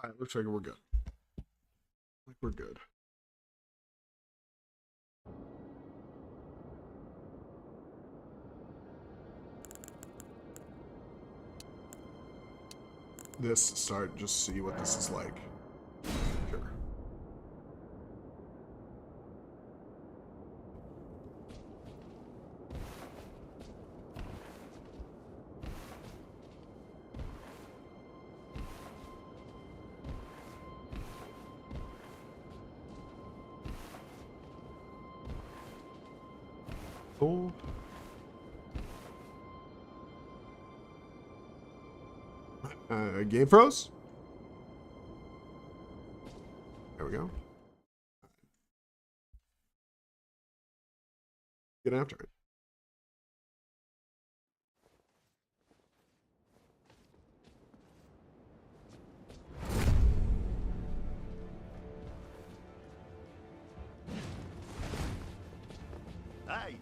Alright, looks like we're good. Like we're good. This start, just see what this is like. Sure. Cool. Game froze? There we go. Get after it. Hey.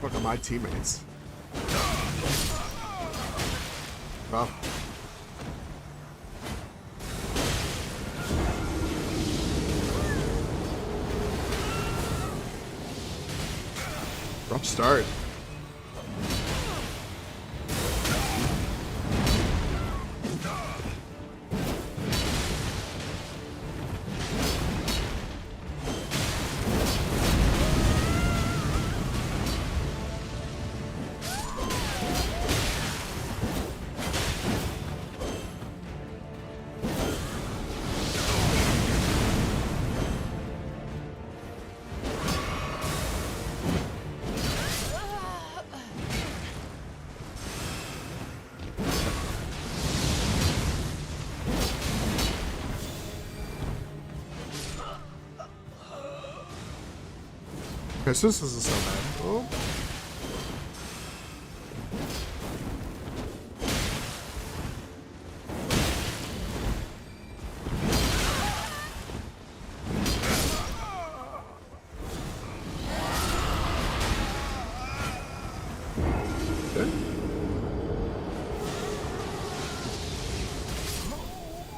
Fuck are my teammates? Well. Rough start. Okay, so this isn't so bad. Oh. Okay.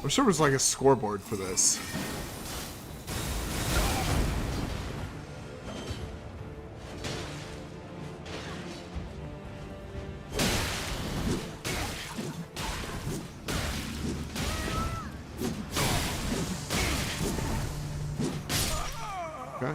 I'm sure there's like a scoreboard for this. Okay.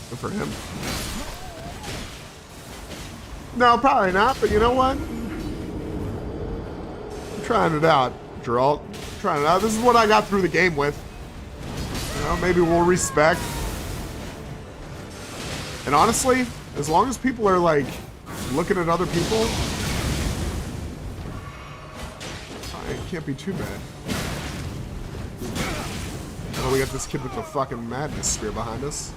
Good for him. No, probably not, but you know what? I'm trying it out, Geralt. I'm trying it out. This is what I got through the game with. You know, maybe we'll respect. And honestly, as long as people are like looking at other people, it can't be too bad. Oh, we got this kid with the fucking madness spear behind us.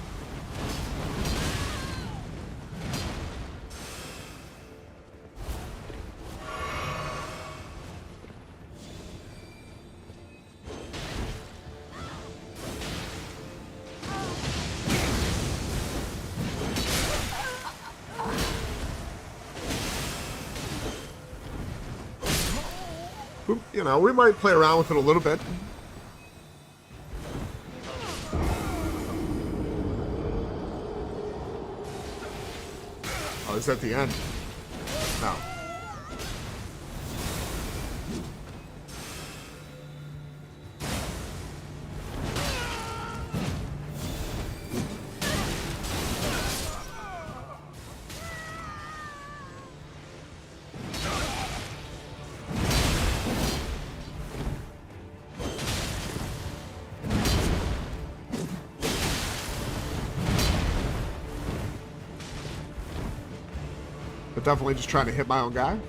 You know, we might play around with it a little bit. Oh, it's at the end. No. but definitely just trying to hit my own guy.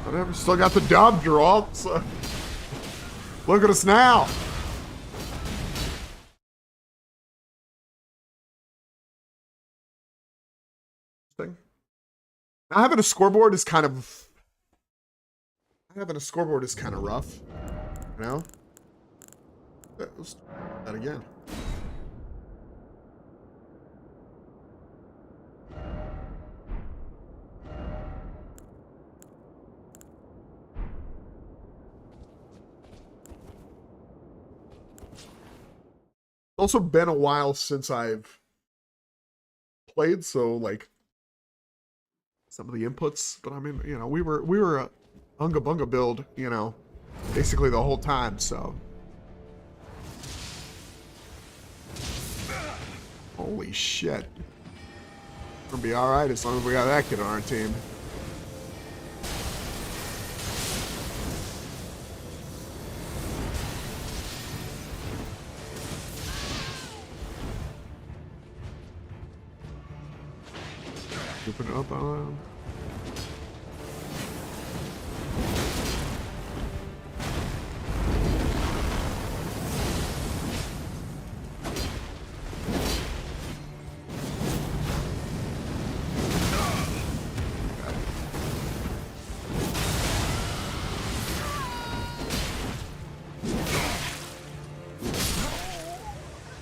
Whatever, still got the dub draw. So. Look at us now. Having a scoreboard is kind of rough, you know. Let's do that again. It's also been a while since I've played, so like some of the inputs, but I mean, you know, we were a Unga Bunga build, you know, basically the whole time, so. Holy shit. We're gonna be alright as long as we got that kid on our team. Open up on.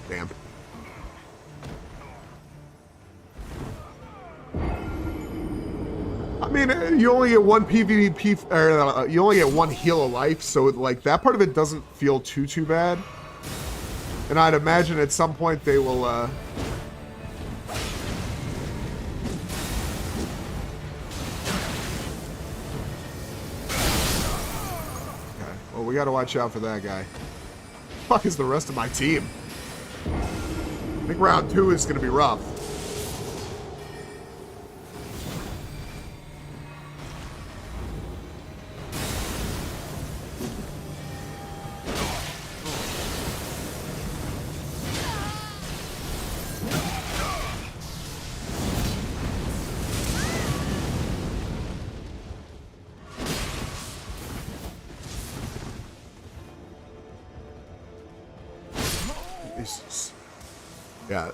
Damn. I mean, you only get one PvP, or you only get one heal of life, so like that part of it doesn't feel too bad. And I'd imagine at some point they will. Okay. Well, we got to watch out for that guy. Fuck is the rest of my team? I think round 2 is going to be rough. Yeah.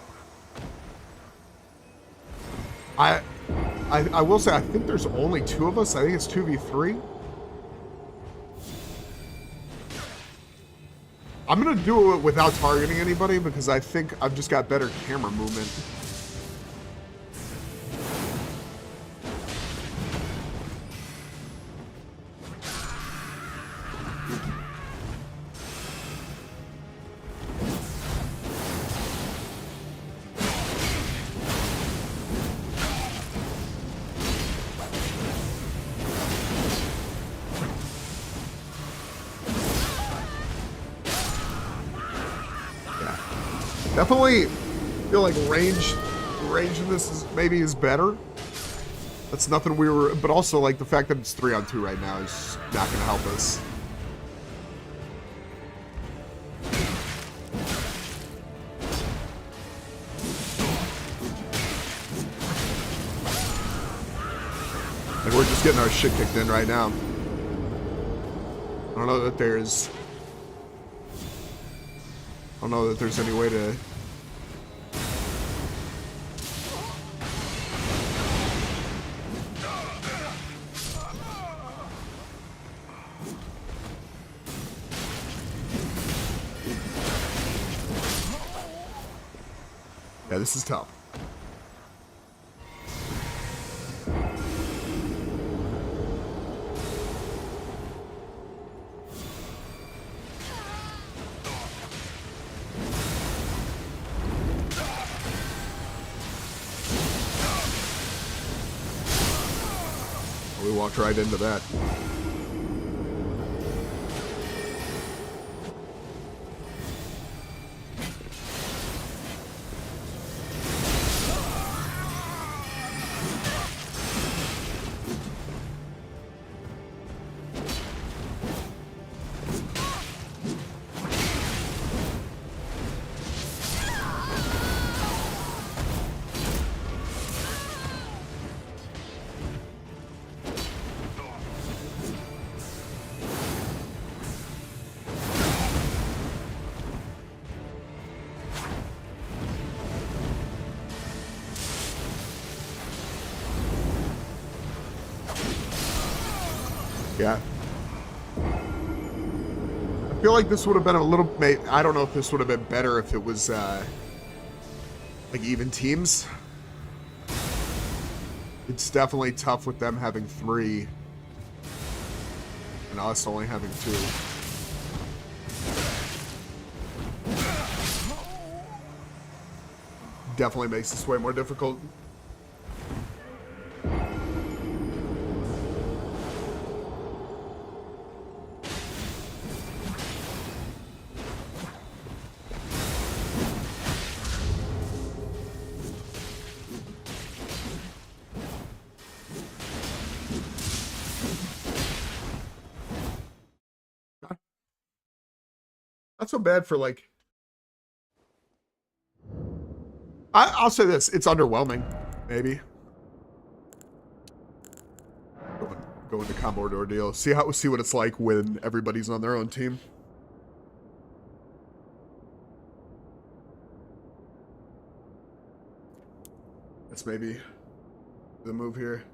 I will say I think there's only 2 of us. I think it's 2v3. I'm gonna do it without targeting anybody because I think I've just got better camera movement. Definitely feel like range in this is maybe better. That's nothing we were, but also like the fact that it's 3-on-2 right now is not going to help us. And we're just getting our shit kicked in right now. I don't know that there's any way to. Yeah, this is tough. walked right into that. Yeah. I feel like this would have been a little... I don't know if this would have been better if it was, like, even teams. It's definitely tough with them having 3. And us only having 2. Definitely makes this way more difficult. Not so bad for, like... I'll say this. It's underwhelming, maybe. Go into combo ordeal. See what it's like when everybody's on their own team. That's maybe the move here.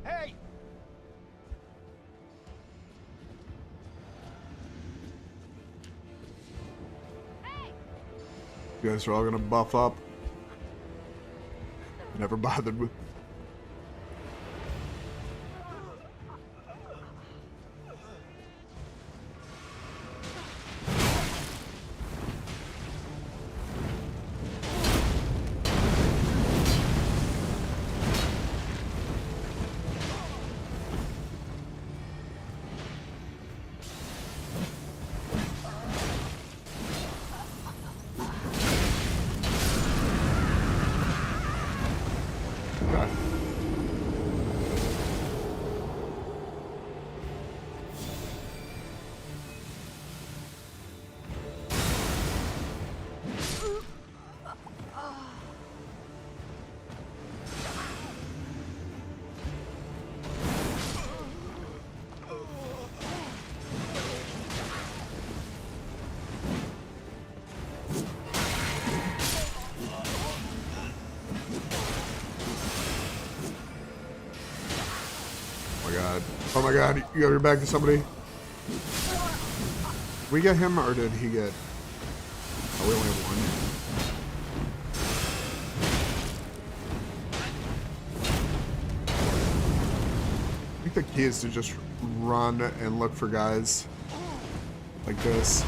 Hey! You guys are all gonna buff up. Never bothered with. Oh my god, you got your back to somebody. Did we get him or did he get... Oh, we only have one. I think the key is to just run and look for guys like this.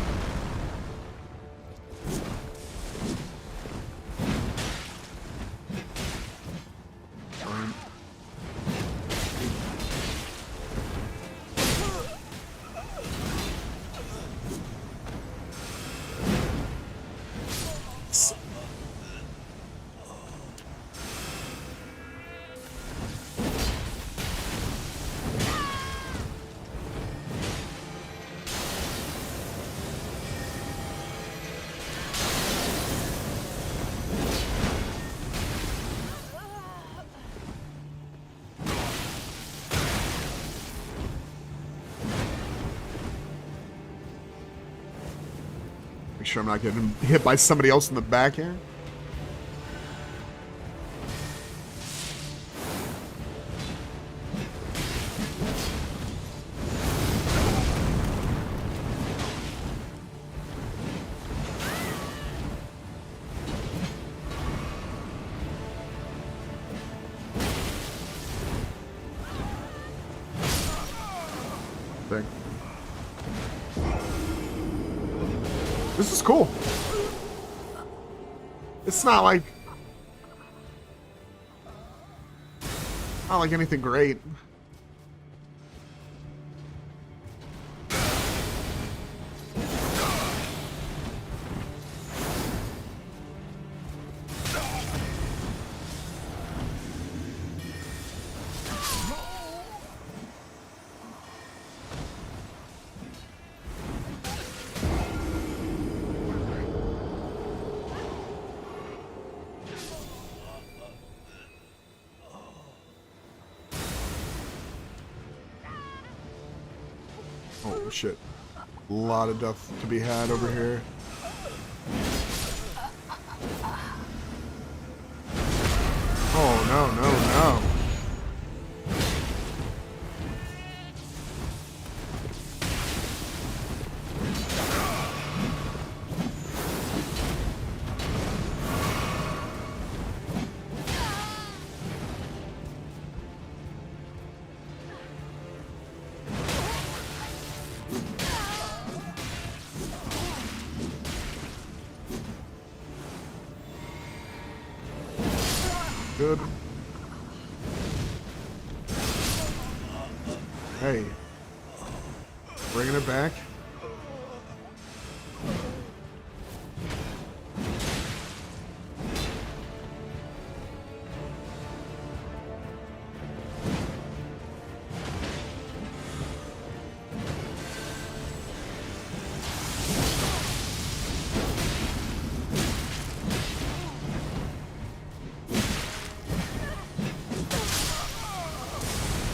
Make sure I'm not getting hit by somebody else in the back here. This is cool. It's not like anything great. Oh shit. A lot of death to be had over here. Oh no, no, no. Good. Hey. Bringing it back.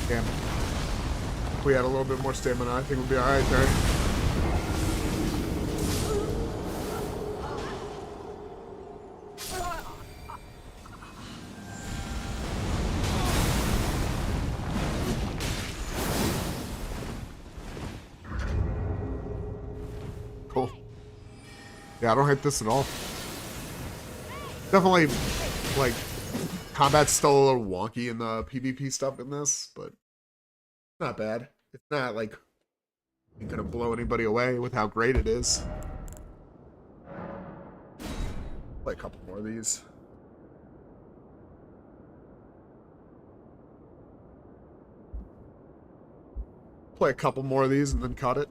Damn. If we had a little bit more stamina, I think we'd be alright there. Cool. Yeah, I don't hate this at all. Definitely, like, combat's still a little wonky in the PvP stuff in this, but not bad. It's not like you're gonna blow anybody away with how great it is. Play a couple more of these. Play a couple more of these and then cut it.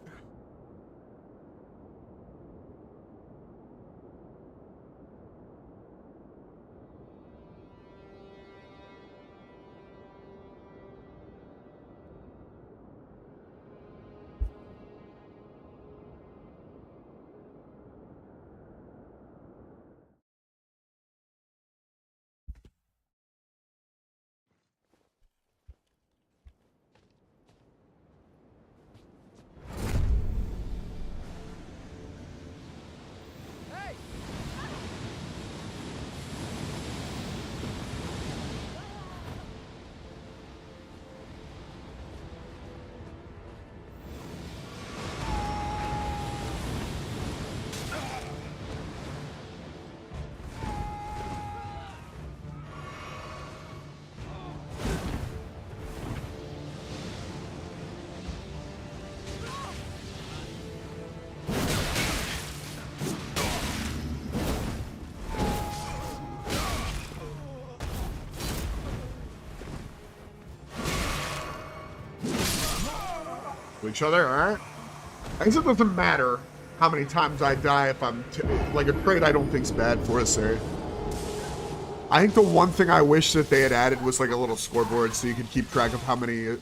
Each other, alright? I guess it doesn't matter how many times I die if I'm... like, a trade I don't think's bad for us there. I think the one thing I wish that they had added was, like, a little scoreboard so you could keep track of how many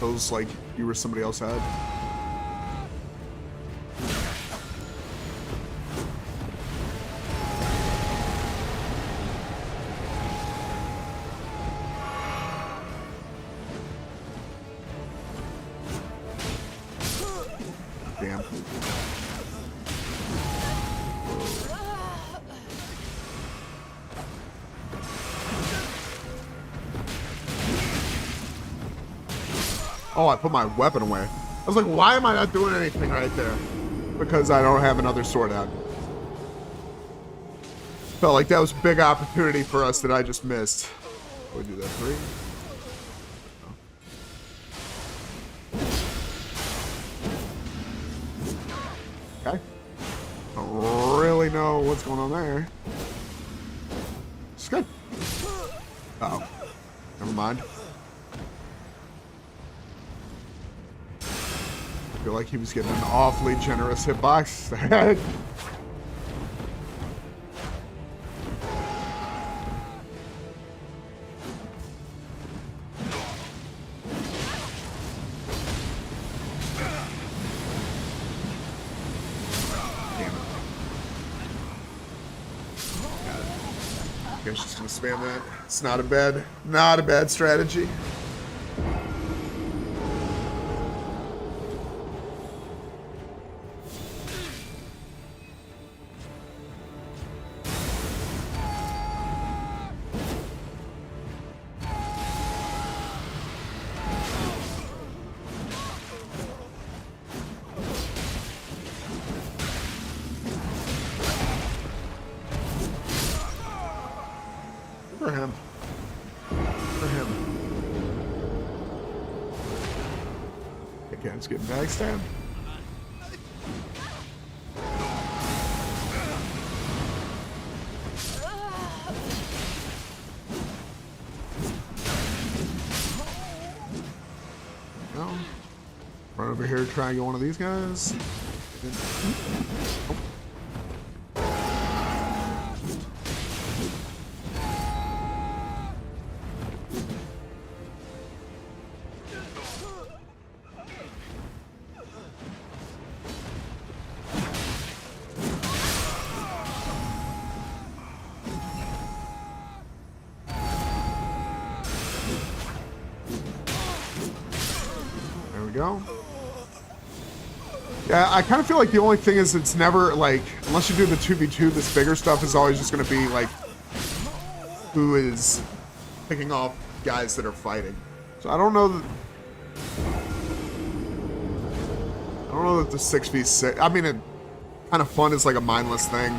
those, like, you or somebody else had. Damn. Oh, I put my weapon away. I was like, why am I not doing anything right there? Because I don't have another sword out. Felt like that was a big opportunity for us that I just missed. We'll do that 3. Okay. Don't really know what's going on there. It's good. Uh oh. Never mind. I feel like he was getting an awfully generous hitbox. Damn it. I guess just gonna spam that. It's not a bad strategy. For him. For him. Okay, it's getting backstabbed. Go. Run over here, try and get one of these guys. Oh. There we go. Yeah, I kind of feel like the only thing is it's never, like, unless you do the 2v2, this bigger stuff is always just going to be, like, who is picking off guys that are fighting. So I don't know that the 6v6, I mean, it kind of fun is like a mindless thing.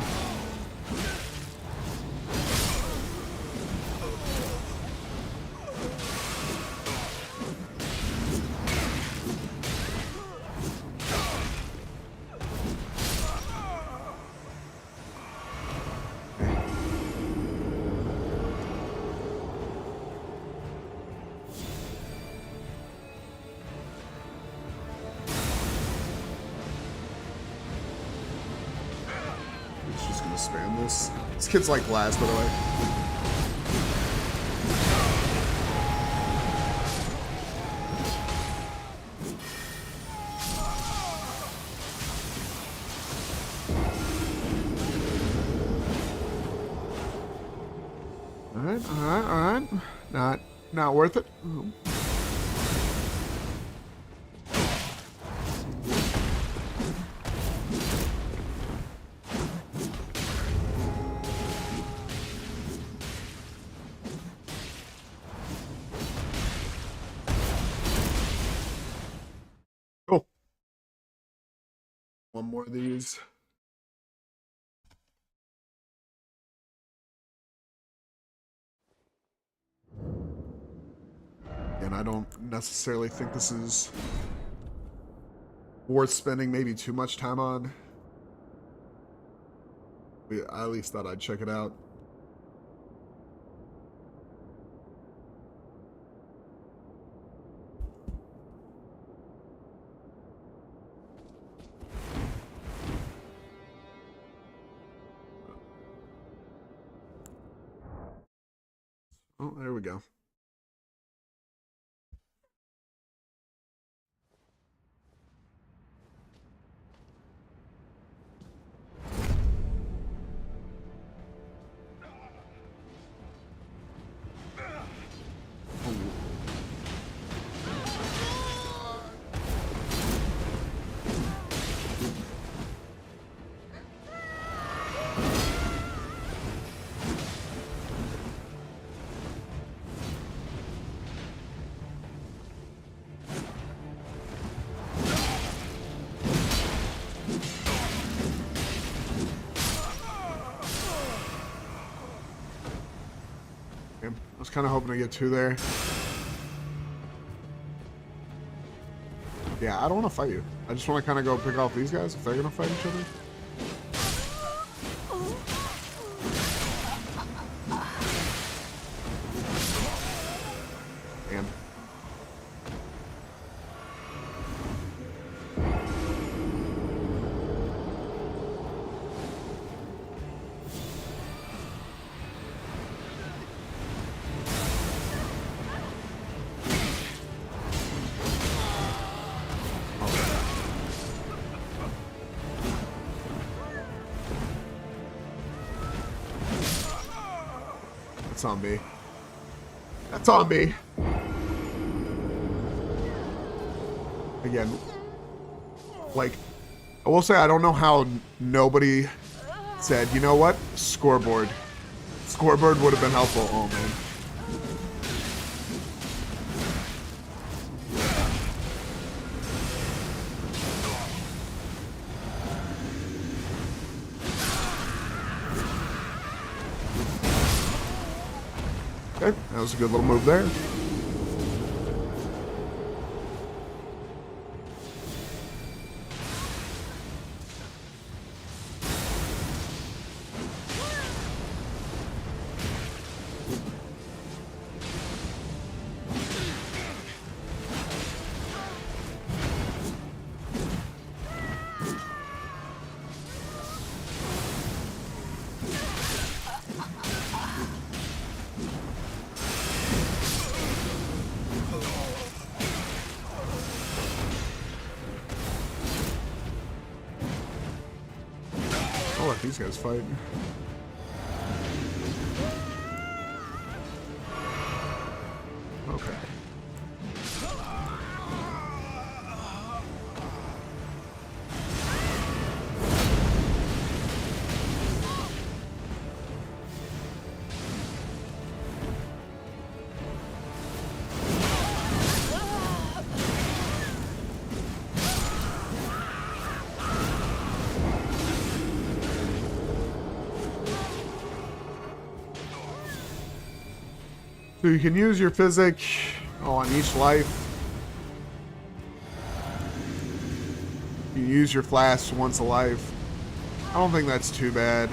He's just gonna spam this. This kid's like last, by the way. Alright. Not worth it. Cool. One more of these. And I don't necessarily think this is worth spending maybe too much time on. I at least thought I'd check it out. Oh, there we go. I was kind of hoping to get two there. Yeah, I don't want to fight you. I just want to kind of go pick off these guys if they're going to fight each other. That's on me. That's on me. Again, like, I will say I don't know how nobody said, you know what? Scoreboard. Scoreboard would have been helpful. Oh, man. Okay, that was a good little move there. I'll let these guys fight. Okay. So you can use your physic on each life. You use your flash once a life. I don't think that's too bad.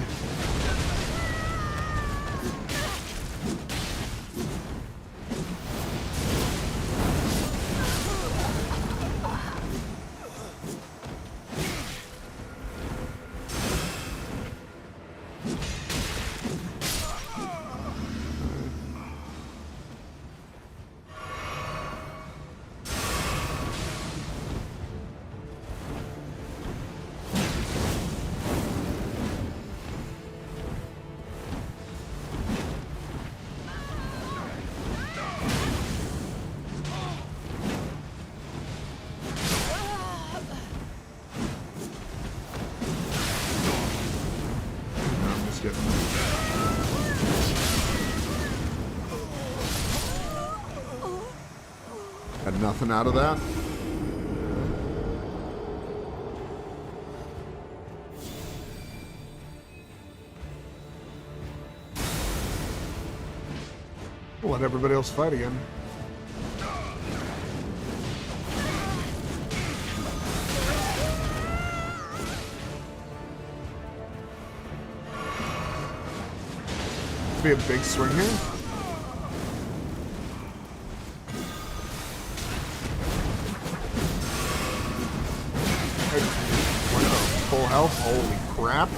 Got nothing out of that. We'll let everybody else fight again. Be a big swing here. Full health. Holy crap.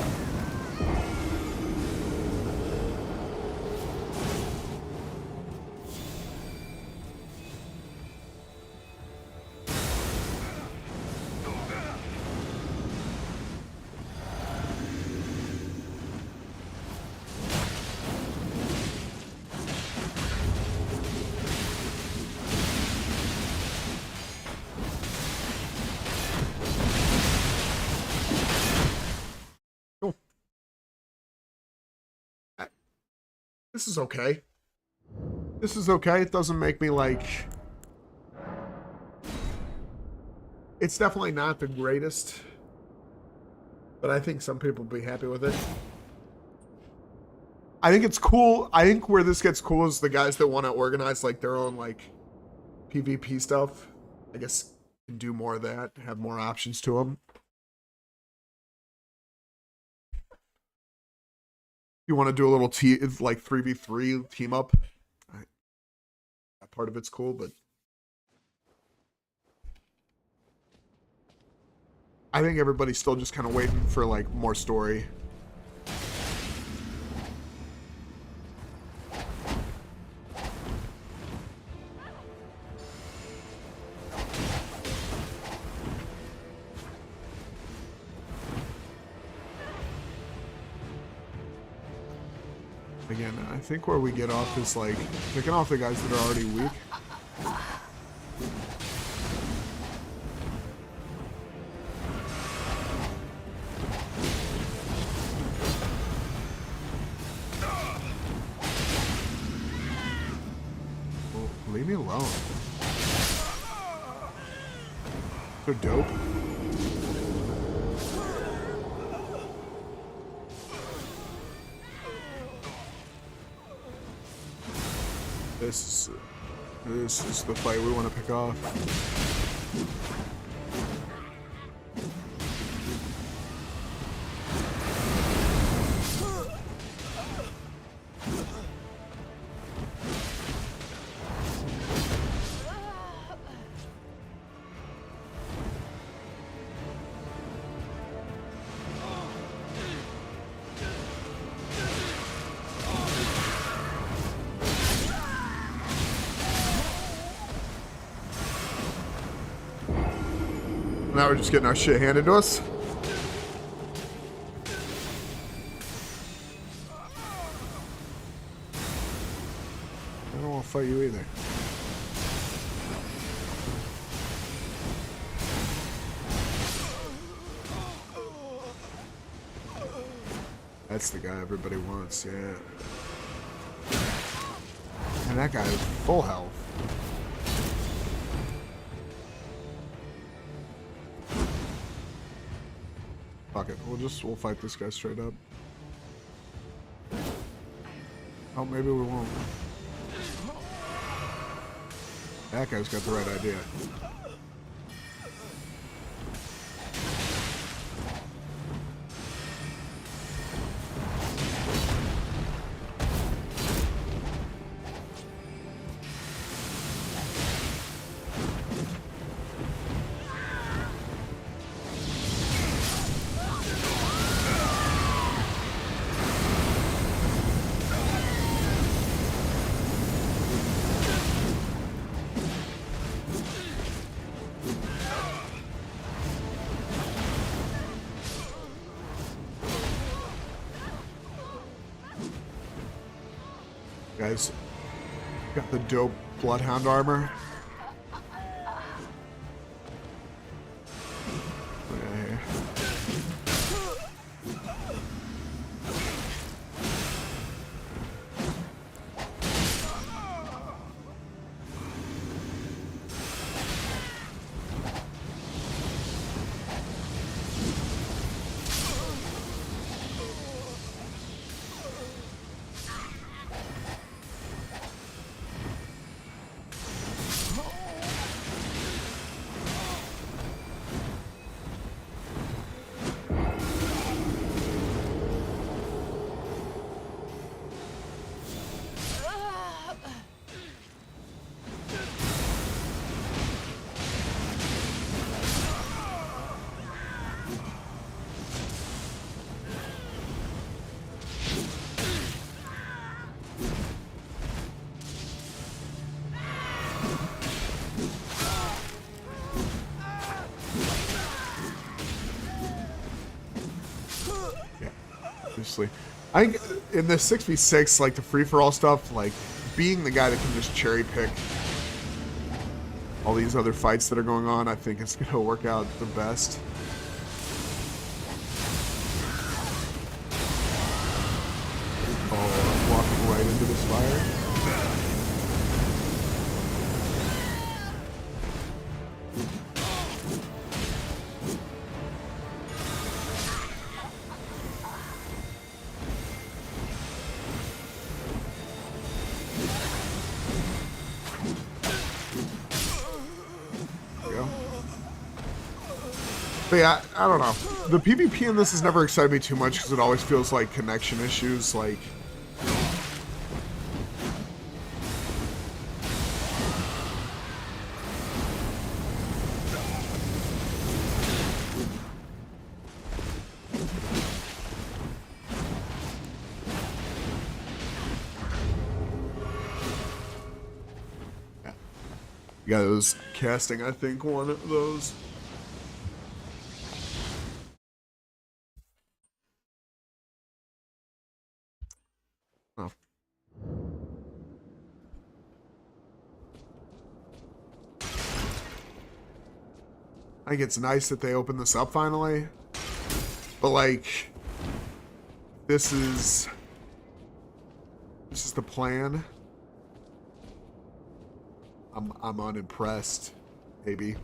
This is okay. This is okay. It doesn't make me like... It's definitely not the greatest, but I think some people will be happy with it. I think it's cool. I think where this gets cool is the guys that want to organize like their own like PvP stuff. I guess can do more of that, have more options to them. You want to do a little like 3v3 team up. That part of it's cool, but I think everybody's still just kind of waiting for like more story. Again, I think where we get off is like picking off the guys that are already weak. Well, leave me alone. They're dope. This is the fight we want to pick off. Now we're just getting our shit handed to us. I don't want to fight you either. That's the guy everybody wants, yeah. And that guy is full health. Fuck it, we'll fight this guy straight up. Oh, maybe we won't. That guy's got the right idea. Guys, got the dope Bloodhound armor. Okay. Obviously, I think in the 6v6, like the free-for-all stuff, like being the guy that can just cherry pick all these other fights that are going on, I think it's gonna work out the best. Oh, I'm walking right into this fire. But yeah, I don't know. The PvP in this has never excited me too much because it always feels like connection issues. Like, yeah, it was casting, I think, one of those. Oh. I think it's nice that they opened this up finally. But like this is the plan. I'm unimpressed, maybe.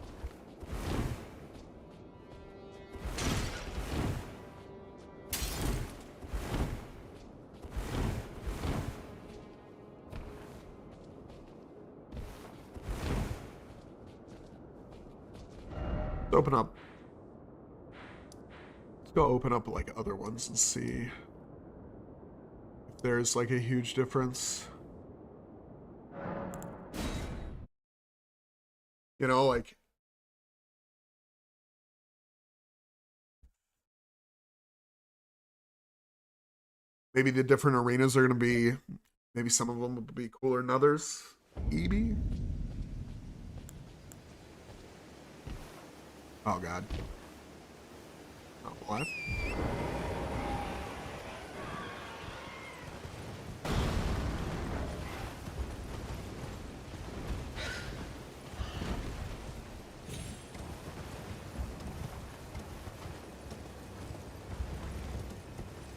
Open up. Let's go open up like other ones and see if there's like a huge difference. You know, like maybe the different arenas are going to be, maybe some of them will be cooler than others. Maybe. Oh god. Oh, what?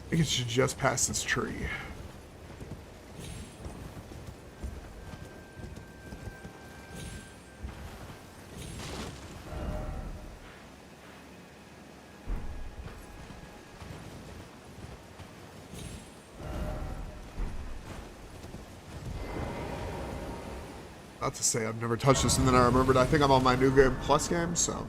I think it should just pass this tree. Not to say I've never touched this, and then I remembered I think I'm on my New Game Plus game, so.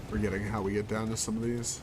Forgetting how we get down to some of these.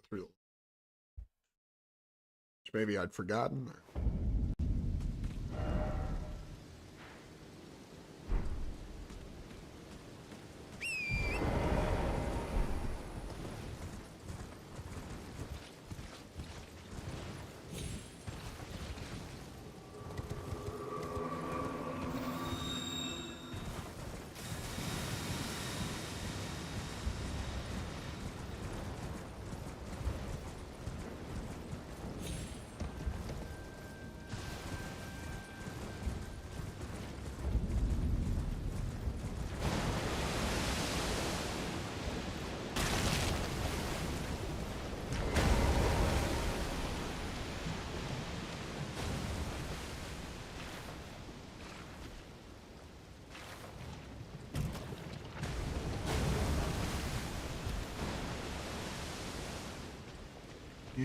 Through, which maybe I'd forgotten.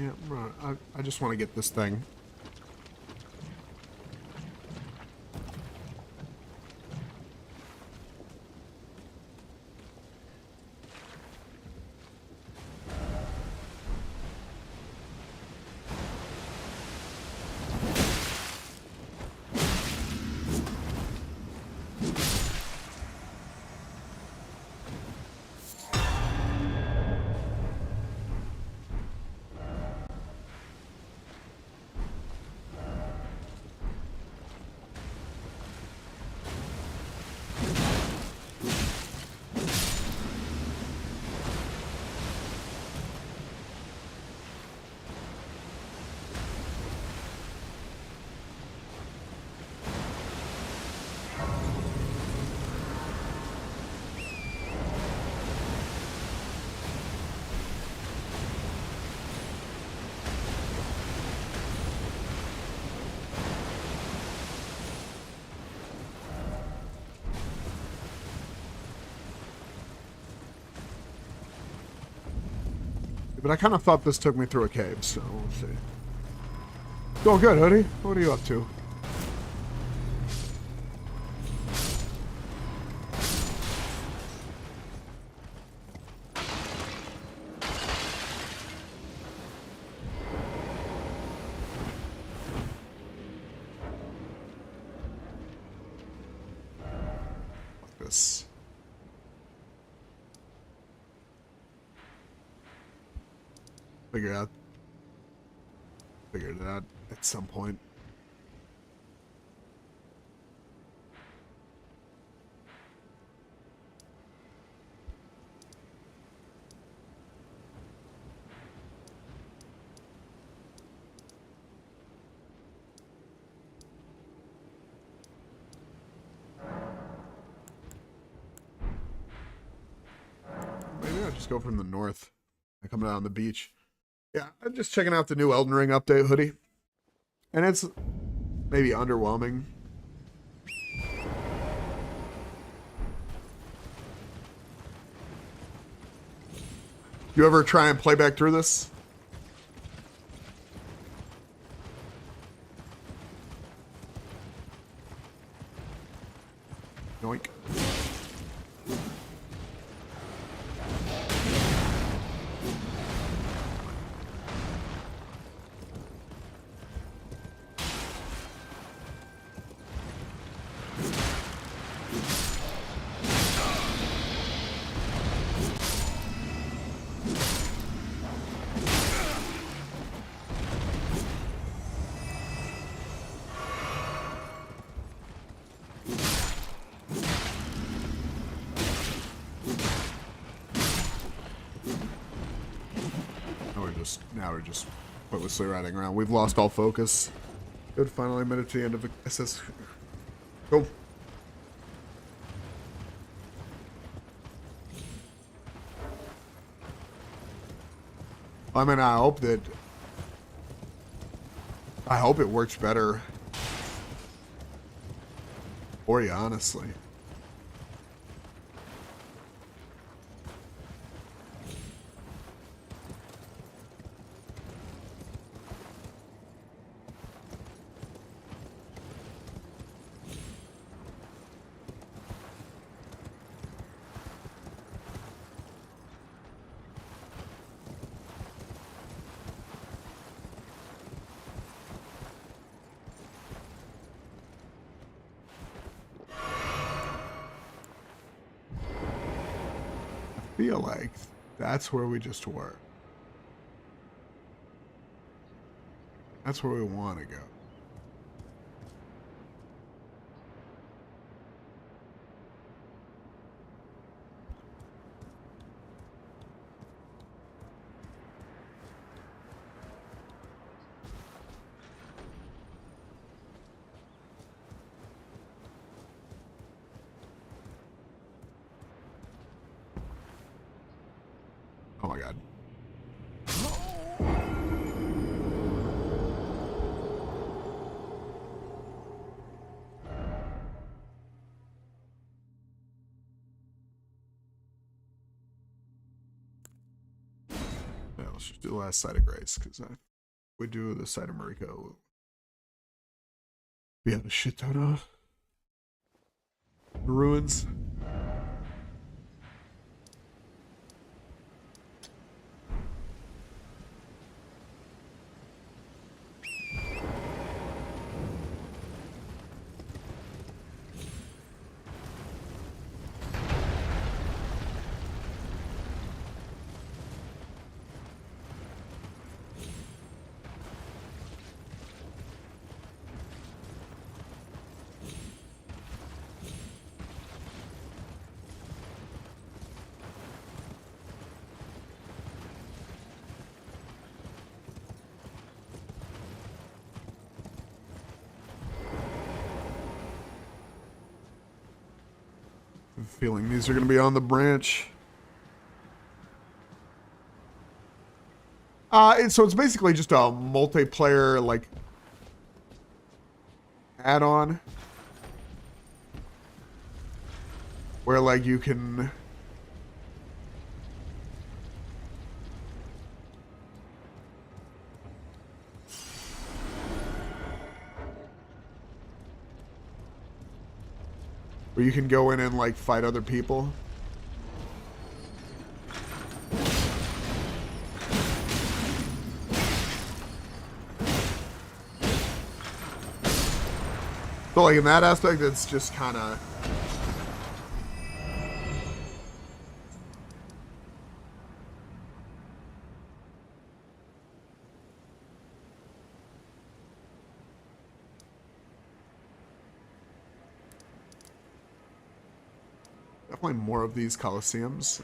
Yeah, I just want to get this thing. But I kind of thought this took me through a cave, so we'll see. Oh, good, Hoodie. What are you up to? Like this. Figured it out at some point. Maybe I'll just go from the north. I come down the beach. Yeah, I'm just checking out the new Elden Ring update, Hoodie. And it's maybe underwhelming. You ever try and play back through this? Yoink. Now we're just pointlessly riding around. We've lost all focus. Good, finally made it to the end of the SS. Go. I mean, I hope it works better for you, honestly. Feel like that's where we just were. That's where we want to go. Oh my god. Yeah, let's just do the last site of Grace, because we do the site of Mariko. We have a shit ton of ruins. I'm feeling these are going to be on the branch. So it's basically just a multiplayer, like, add-on. Where, like, you can... Where you can go in and, like, fight other people. So, like, in that aspect, it's just kind of... Definitely more of these Coliseums.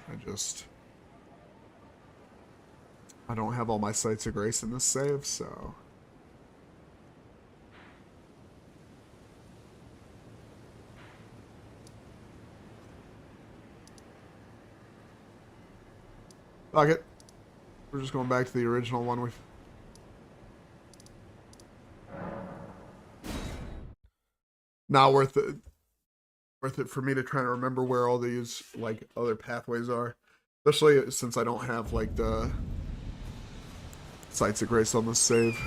I don't have all my sites of grace in this save, so... Fuck it. We're just going back to the original one we've... Not worth it. Worth it for me to try to remember where all these, like, other pathways are. Especially since I don't have, like, the sites of grace on this save.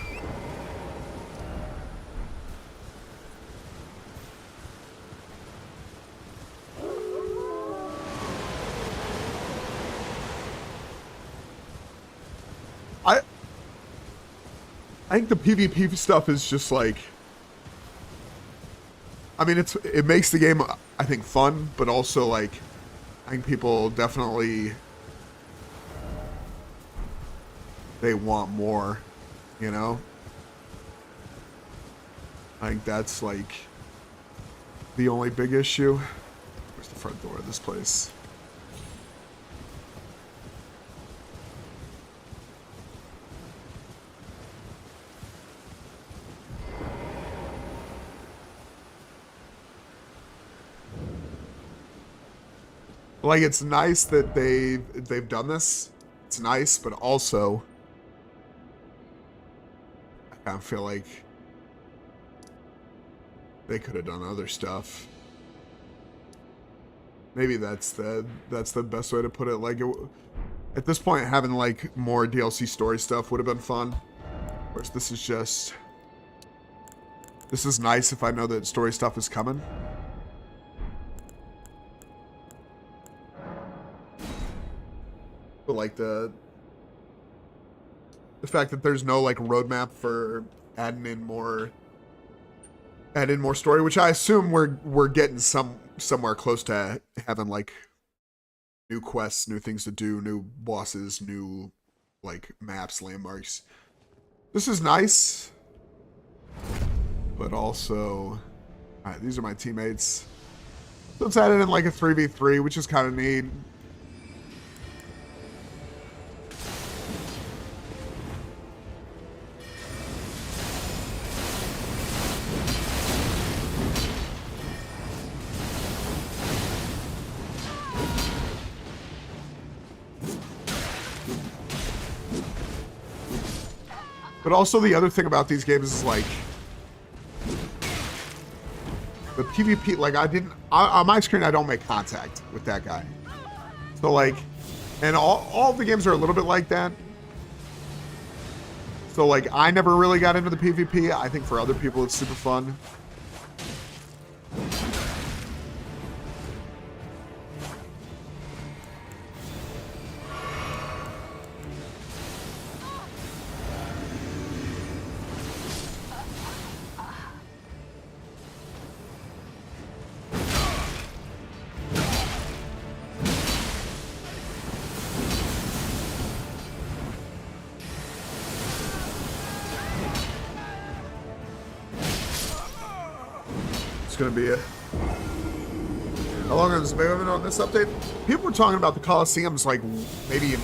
I think the PvP stuff is just like... I mean, it makes the game, I think, fun, but also, like, I think people definitely... They want more, you know? I think that's, like, the only big issue. Where's the front door of this place? Like, it's nice that they've done this. It's nice, but also I kind of feel like they could have done other stuff. Maybe that's the best way to put it. Like, at this point, having, like, more DLC story stuff would have been fun. Whereas this is just... This is nice if I know that story stuff is coming. But, like, the fact that there's no, like, roadmap for adding in more story, which I assume we're getting somewhere close to having, like, new quests, new things to do, new bosses, new, like, maps, landmarks. This is nice, but also, alright, these are my teammates. So it's added in, like, a 3v3, which is kind of neat. But also the other thing about these games is, like, the PvP, like, on my screen, I don't make contact with that guy. So, like, and all the games are a little bit like that. So, like, I never really got into the PvP. I think for other people, it's super fun. Gonna be it. How long has it been on this update? People were talking about the Coliseums like maybe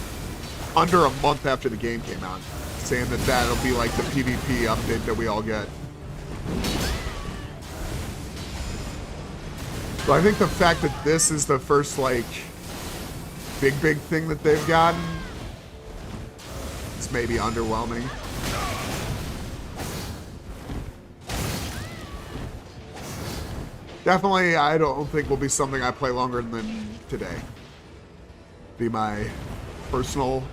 under a month after the game came out, saying that that'll be like the PvP update that we all get. So I think the fact that this is the first like big thing that they've gotten is maybe underwhelming. Definitely, I don't think will be something I play longer than today. Be my personal.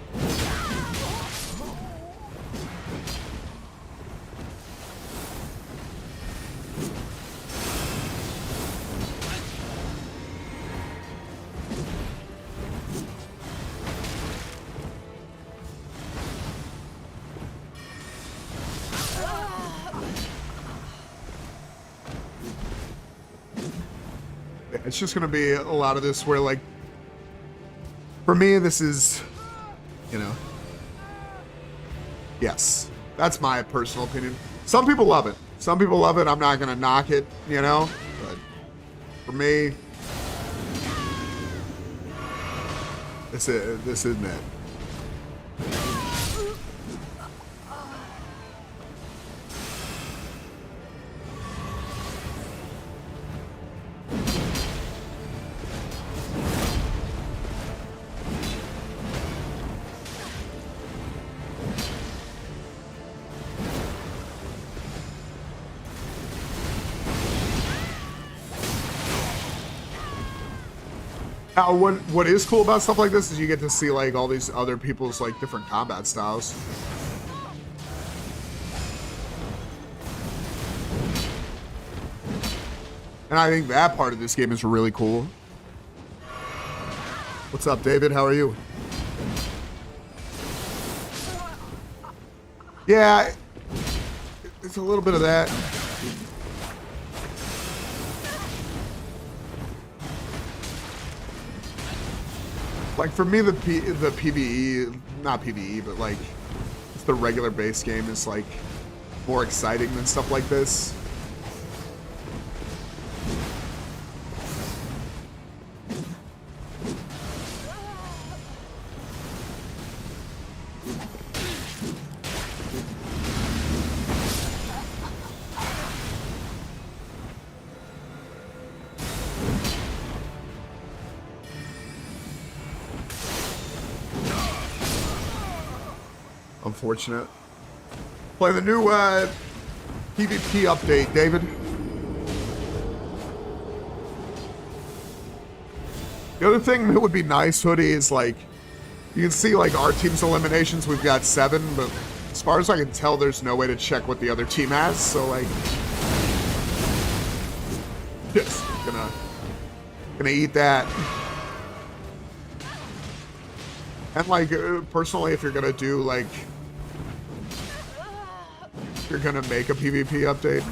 It's just gonna be a lot of this where, like, for me, this is, you know, yes, that's my personal opinion. Some people love it. Some people love it. I'm not gonna knock it, you know, but for me, this isn't it. Now, what is cool about stuff like this is you get to see like all these other people's like different combat styles. And I think that part of this game is really cool. What's up, David? How are you? Yeah, it's a little bit of that. Like for me, the PvE, not PvE, but like just the regular base game is like more exciting than stuff like this. Unfortunate. Play the new PvP update, David. The other thing that would be nice, Hoodie, is like you can see like our team's eliminations. We've got 7, but as far as I can tell, there's no way to check what the other team has. So like, just gonna eat that. And like personally, if you're gonna do like, if you're gonna make a PvP update,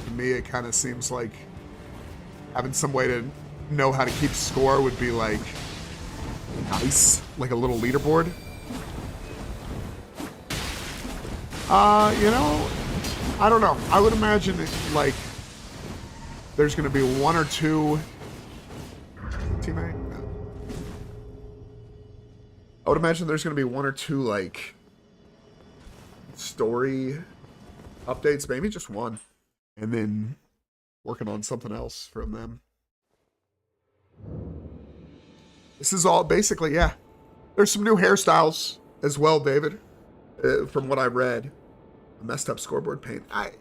to me it kind of seems like having some way to know how to keep score would be like nice, like a little leaderboard. You know, I don't know. I would imagine like there's gonna be 1 or 2 teammate. I would imagine there's going to be 1 or 2, like, story updates, maybe just 1, and then working on something else from them. This is all, basically, yeah. There's some new hairstyles as well, David, from what I read. A messed up scoreboard paint. I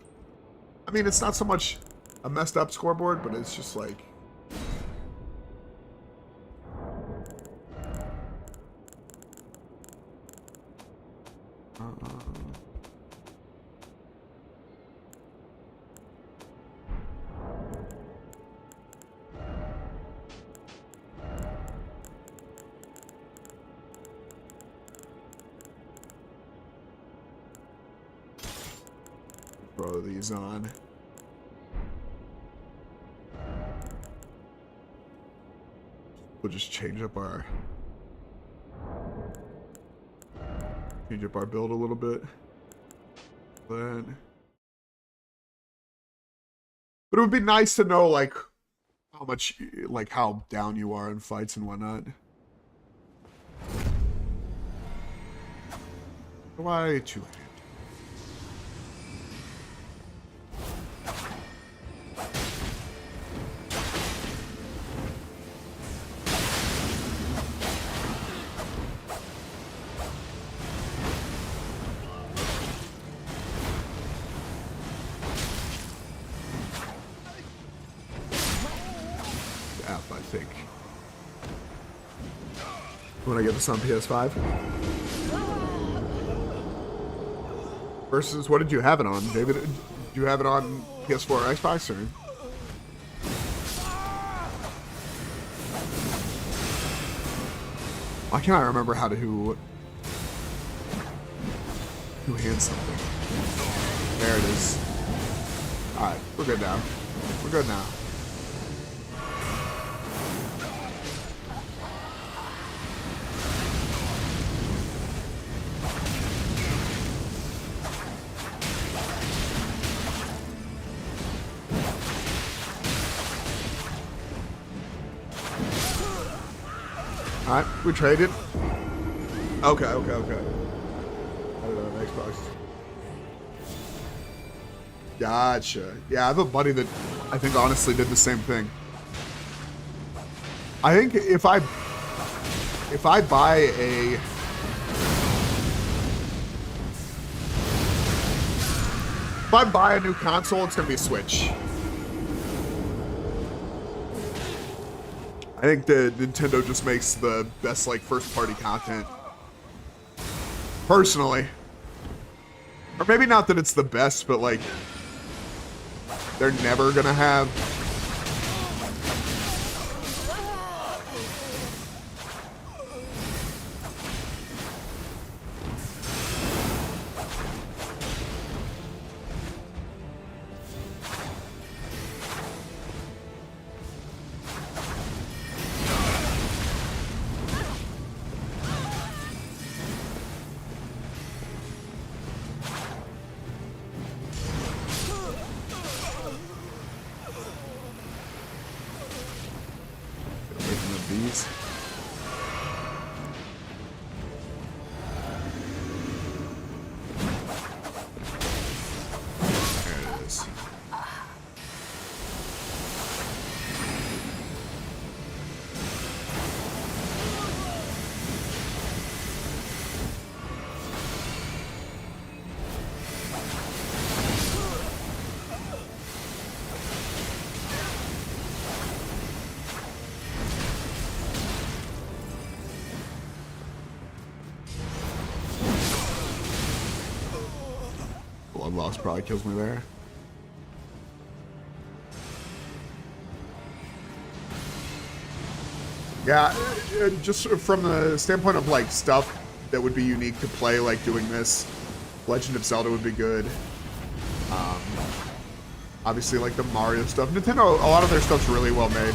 mean, it's not so much a messed up scoreboard, but it's just like... throw these on. We'll just change up our build a little bit. Then, but it would be nice to know like how much, like how down you are in fights and whatnot. Why two-handed? F, I think. When I get this on PS5. Versus, what did you have it on, David? Did you have it on PS4 or Xbox, or? Why can't I remember how to two-hand something? There it is. Alright, we're good now. We're good now. Alright, we traded. Okay. I don't know, Xbox. Gotcha. Yeah, I have a buddy that I think honestly did the same thing. I think if I buy a new console, it's gonna be a Switch. I think the Nintendo just makes the best like first party content. Personally. Or maybe not that it's the best, but like they're never gonna have these. There it is. Blood loss probably kills me there. Yeah, just from the standpoint of like stuff that would be unique to play, like doing this, Legend of Zelda would be good. Obviously, like the Mario stuff. Nintendo, a lot of their stuff's really well made.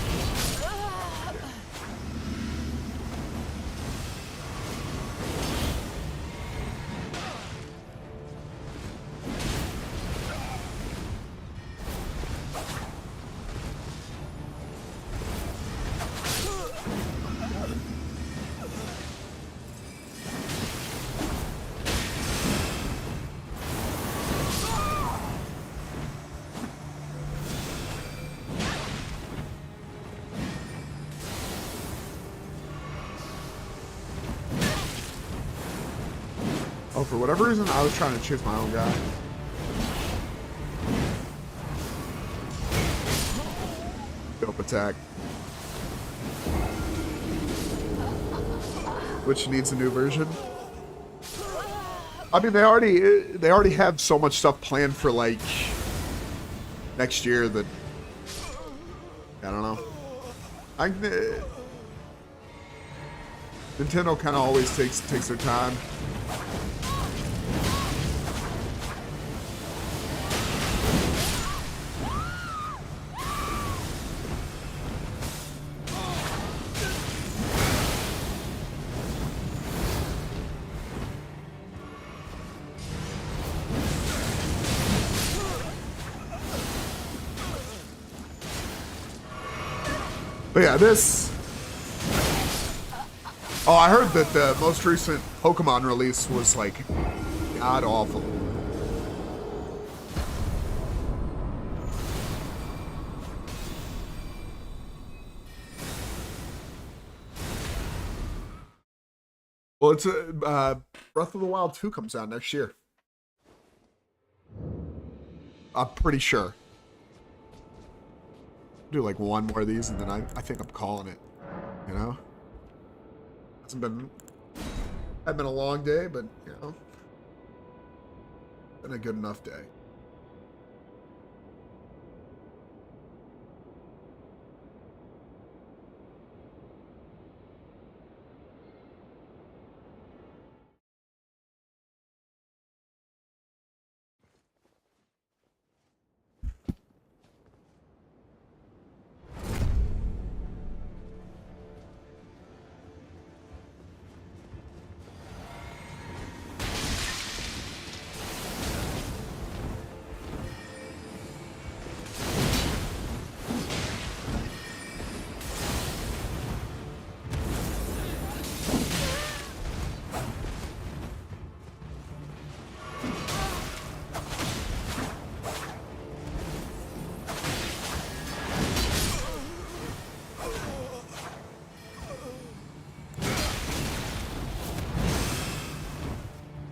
Oh, for whatever reason, I was trying to choose my own guy. Dope attack. Which needs a new version. I mean, they already have so much stuff planned for like next year that I don't know. Nintendo kind of always takes their time. But yeah, this. Oh, I heard that the most recent Pokemon release was like god awful. Well, it's Breath of the Wild 2 comes out next year. I'm pretty sure. Do like one more of these and then I think I'm calling it. You know? It's been a long day, but you know, been a good enough day.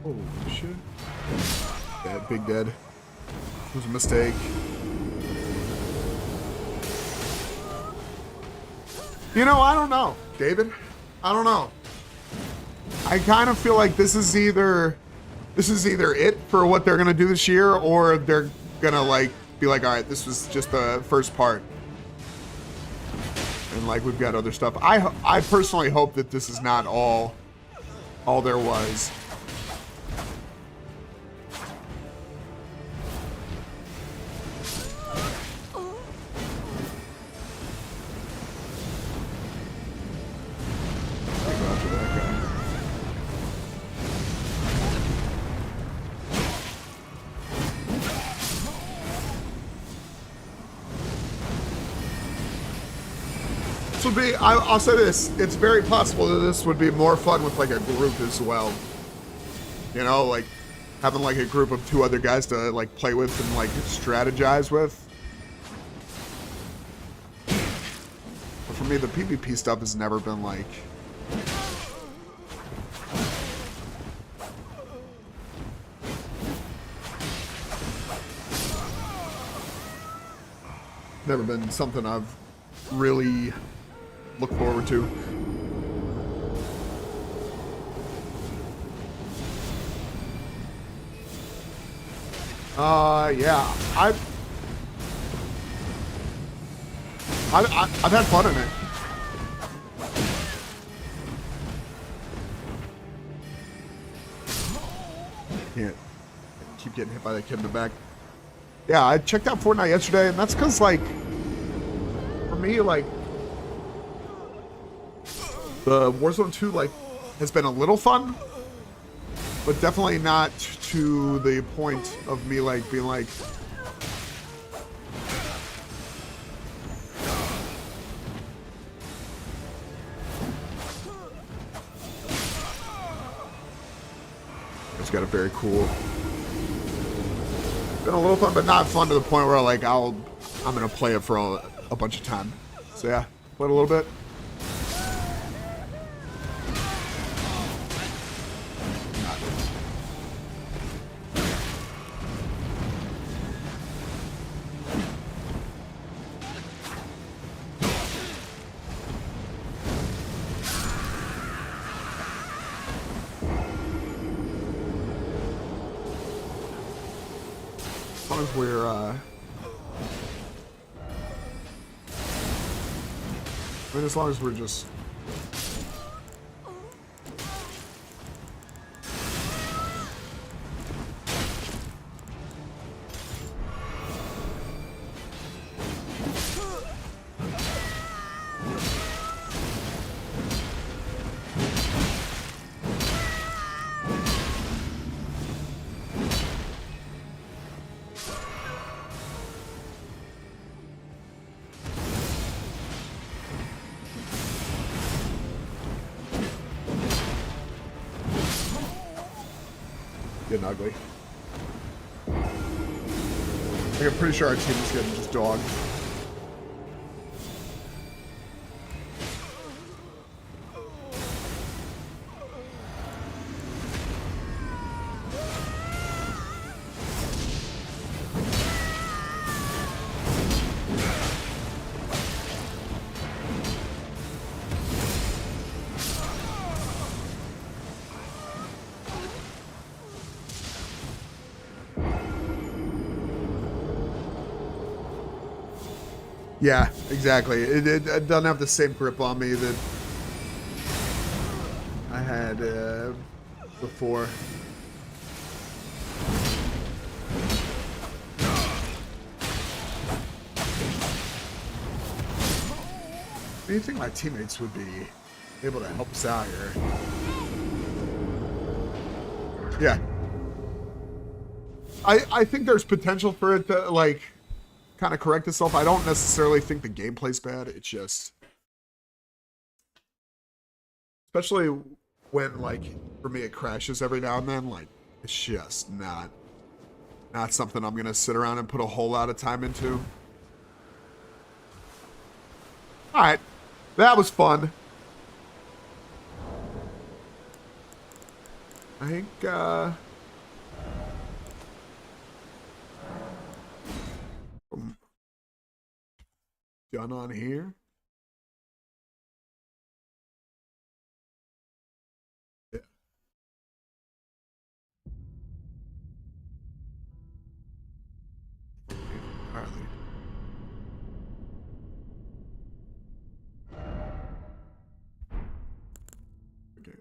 Oh shit. Dead, big dead. It was a mistake. You know, I don't know, David. I don't know. I kind of feel like this is either it for what they're gonna do this year, or they're gonna like be like, all right, this was just the first part, and like we've got other stuff. I personally hope that this is not all there was. I'll say this, it's very possible that this would be more fun with like a group as well. You know, like having like a group of 2 other guys to like play with and like strategize with. But for me, the PvP stuff has never been like... never been something I've really look forward to. Yeah, I've had fun in it. Can't keep getting hit by that kid in the back. Yeah, I checked out Fortnite yesterday, and that's because, like, for me, like, the Warzone 2, like, has been a little fun, but definitely not to the point of me, like, being like... It's got a very cool... Been a little fun, but not fun to the point where, like, I'm gonna play it for a bunch of time. So, yeah, played a little bit. As long as we're I mean, as long as we're just getting ugly. Like, I'm pretty sure our team is getting just dogged. Yeah, exactly. It doesn't have the same grip on me that I had before. Do you think my teammates would be able to help us out here? Yeah. I think there's potential for it to, like, kind of correct itself. I don't necessarily think the gameplay's bad. It's just, especially when, like, for me it crashes every now and then. Like, it's just not something I'm gonna sit around and put a whole lot of time into. All right, that was fun. I think I'm done on here. Yeah. Entirely. Okay.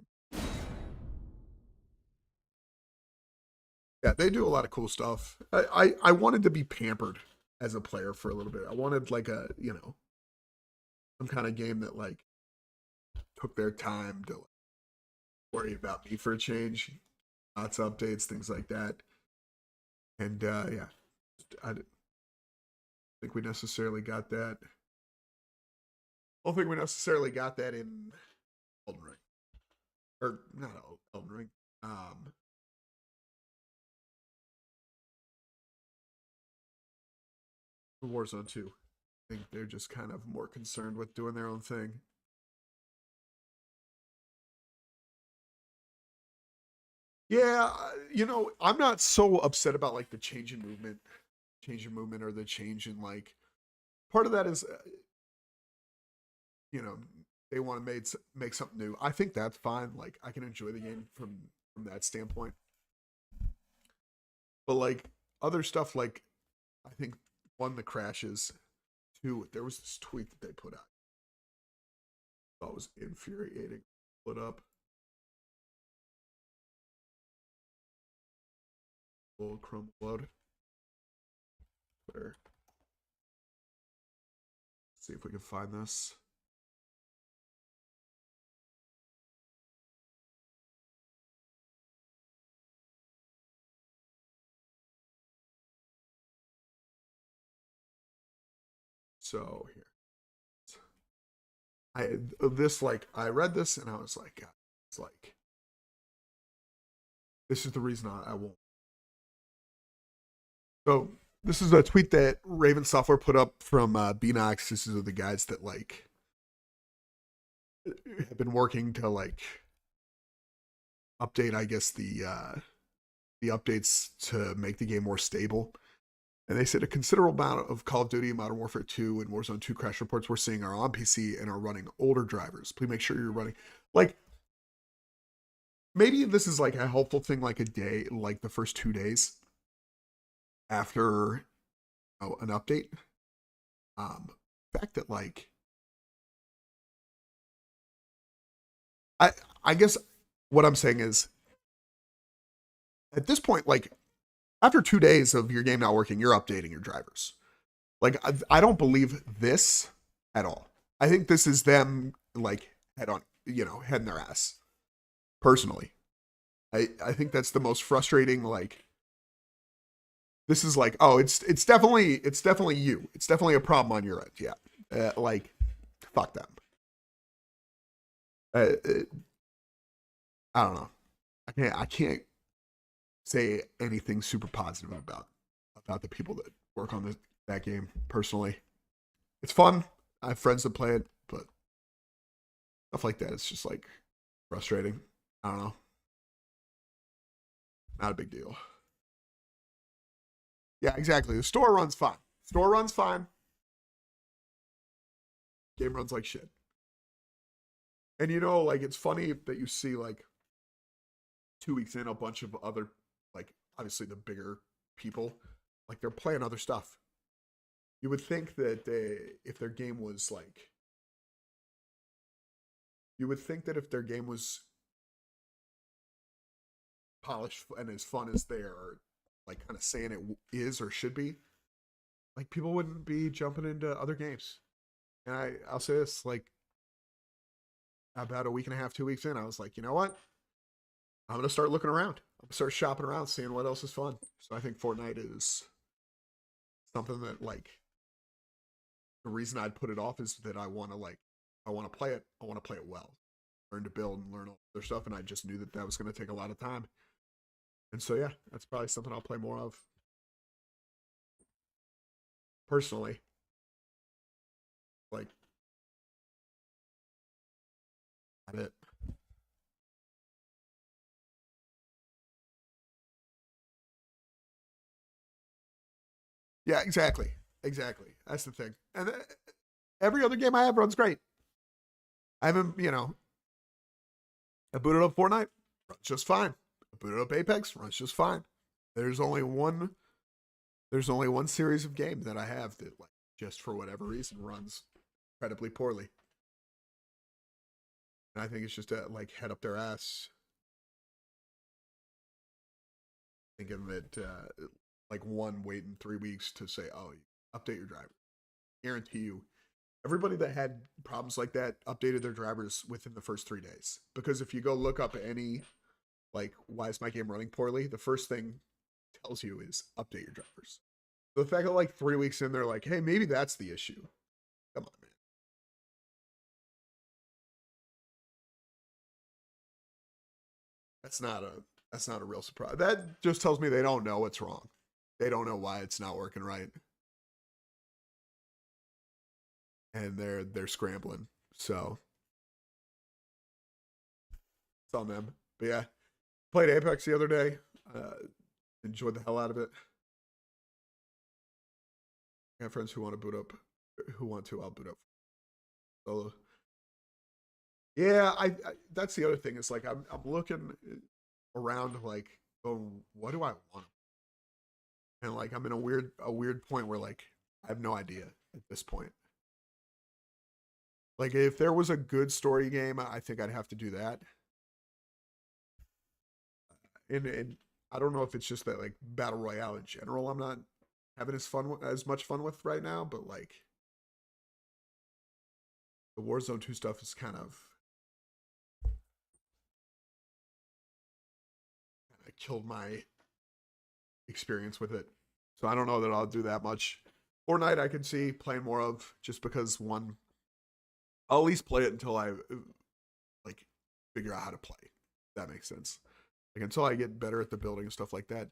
Yeah, they do a lot of cool stuff. I wanted to be pampered as a player for a little bit. I wanted like a, you know, some kind of game that like took their time to like, worry about me for a change, lots of updates, things like that. And yeah, I didn't think we necessarily got that. I don't think we necessarily got that in Elden Ring, or not Elden Ring. Um, Warzone 2. I think they're just kind of more concerned with doing their own thing. Yeah, you know, I'm not so upset about like the change in movement, or the change in like. Part of that is, you know, they want to make something new. I think that's fine. Like, I can enjoy the game from that standpoint. But like other stuff, like I think one, the crashes. Two, there was this tweet that they put out. That was infuriating. Put up. Little Chrome load. Twitter. See if we can find this. So here, I read this and I was like, God, it's like this is the reason I won't. So this is a tweet that Raven Software put up from Beanox. This is the guys that like have been working to like update, I guess the updates to make the game more stable. And they said a considerable amount of Call of Duty, Modern Warfare 2, and Warzone 2 crash reports we're seeing are on PC and are running older drivers. Please make sure you're running. Like, maybe this is like a helpful thing, like a day, like the first 2 days after an update. Fact that like, I I guess what I'm saying is at this point, like after 2 days of your game not working, you're updating your drivers. Like I don't believe this at all. I think this is them like head on, you know, head in their ass. Personally, I think that's the most frustrating. Like this is like, oh, it's definitely you. It's definitely a problem on your end. Yeah, like fuck them. Uh, I don't know. I can't say anything super positive about the people that work on that game personally. It's fun. I have friends that play it, but stuff like that, it's just like frustrating. I don't know. Not a big deal. Yeah, exactly. The store runs fine. Store runs fine. Game runs like shit. And you know, like it's funny that you see like 2 weeks in a bunch of other, like obviously the bigger people, like they're playing other stuff. You would think that if their game was like, you would think that if their game was polished and as fun as they are, like kind of saying it is or should be, like people wouldn't be jumping into other games. And I'll say this, like about a week and a half, 2 weeks in, I was like, you know what? I'm gonna start looking around. I'm gonna start shopping around, seeing what else is fun. So I think Fortnite is something that like the reason I'd put it off is that I want to play it. I want to play it well, learn to build and learn all other stuff. And I just knew that that was going to take a lot of time. And so yeah, that's probably something I'll play more of personally. Like, not it. Yeah, exactly. Exactly. That's the thing. And every other game I have runs great. I haven't, I booted up Fortnite, runs just fine. I booted up Apex, runs just fine. There's only one. There's only one series of game that I have that, like, just for whatever reason, runs incredibly poorly. And I think it's just a like head up their ass, thinking that like one waiting 3 weeks to say, oh, update your driver. Guarantee you, everybody that had problems like that updated their drivers within the first 3 days. Because if you go look up any, like, why is my game running poorly? The first thing it tells you is update your drivers. So the fact that like 3 weeks in, they're like, hey, maybe that's the issue. Come on, man. That's not a that's not a real surprise. That just tells me they don't know what's wrong. They don't know why it's not working right, and they're scrambling. So it's on them. But yeah, played Apex the other day. Enjoyed the hell out of it. I have friends who want to boot up, who want to. I'll boot up solo. Yeah, I that's the other thing. Is like I'm looking around like, oh, what do I want? And like I'm in a weird point where like I have no idea at this point. Like if there was a good story game, I think I'd have to do that. And I don't know if it's just that like battle royale in general I'm not having as much fun with right now, but like the Warzone 2 stuff is kind of killed my experience with it. So I don't know that I'll do that much. Fortnite I can see playing more of just because one, I'll at least play it until I like figure out how to play. If that makes sense. Like until I get better at the building and stuff like that.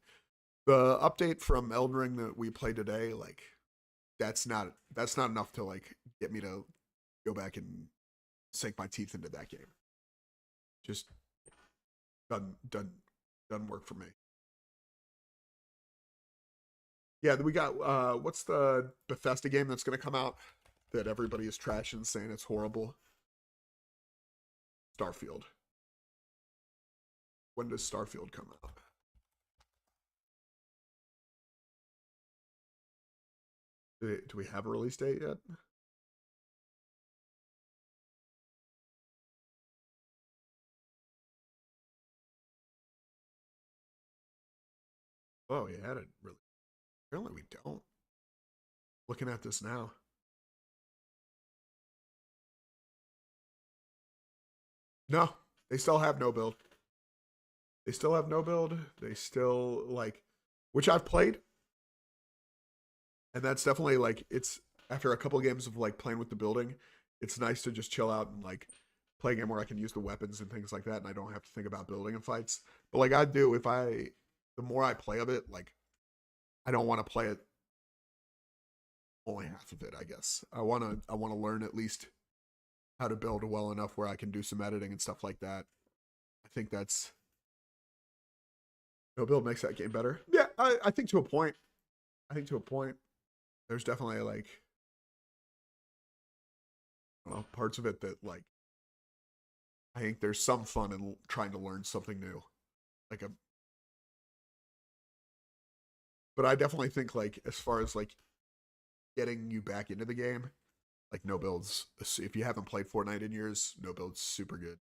The update from Elden Ring that we played today, like that's not enough to like get me to go back and sink my teeth into that game. Just doesn't work for me. Yeah, we got what's the Bethesda game that's gonna come out that everybody is trashing saying it's horrible? Starfield. When does Starfield come out? Do we have a release date yet? Oh yeah, it really. Apparently we don't. Looking at this now. No, they still have no build. They still have no build. They still like, which I've played, and that's definitely like it's after a couple of games of like playing with the building. It's nice to just chill out and like play a game where I can use the weapons and things like that, and I don't have to think about building and fights. But like I do if I the more I play of it, like I don't want to play it only half of it, I guess. I want to learn at least how to build well enough where I can do some editing and stuff like that. I think that's no build makes that game better. Yeah, I think to a point. I think to a point. There's definitely like parts of it that like I think there's some fun in trying to learn something new. Like a but I definitely think like as far as like getting you back into the game, like no builds. If you haven't played Fortnite in years, no builds super good.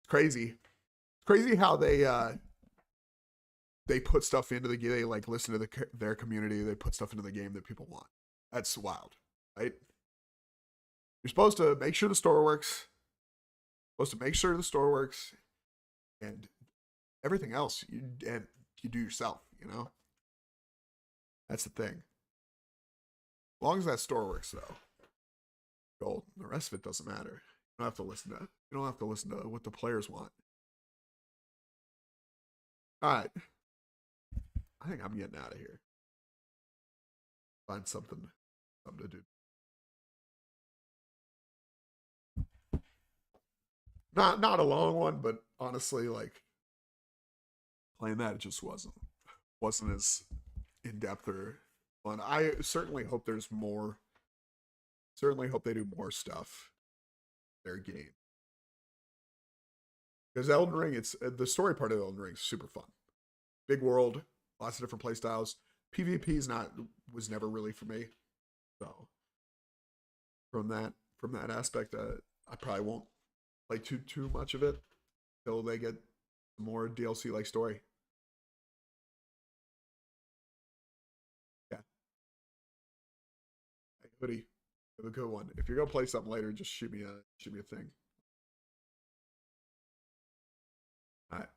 It's crazy. It's crazy how they put stuff into the game. They like listen to their community. They put stuff into the game that people want. That's wild, right? You're supposed to make sure the store works. Supposed to make sure the store works, and everything else you do yourself. You know, that's the thing. As long as that store works, though, gold. The rest of it doesn't matter. You don't have to listen to. You don't have to listen to what the players want. All right, I think I'm getting out of here. Find something to do. Not a long one, but honestly, like playing that, it just wasn't as in depth or fun. I certainly hope there's more. Certainly hope they do more stuff. Their game because Elden Ring, it's the story part of Elden Ring is super fun. Big world, lots of different play styles. PvP is not was never really for me. So from that aspect, I probably won't play too much of it until they get more DLC like story. Yeah, hey, hoodie, have a good one. If you're gonna play something later, just shoot me a thing. All right.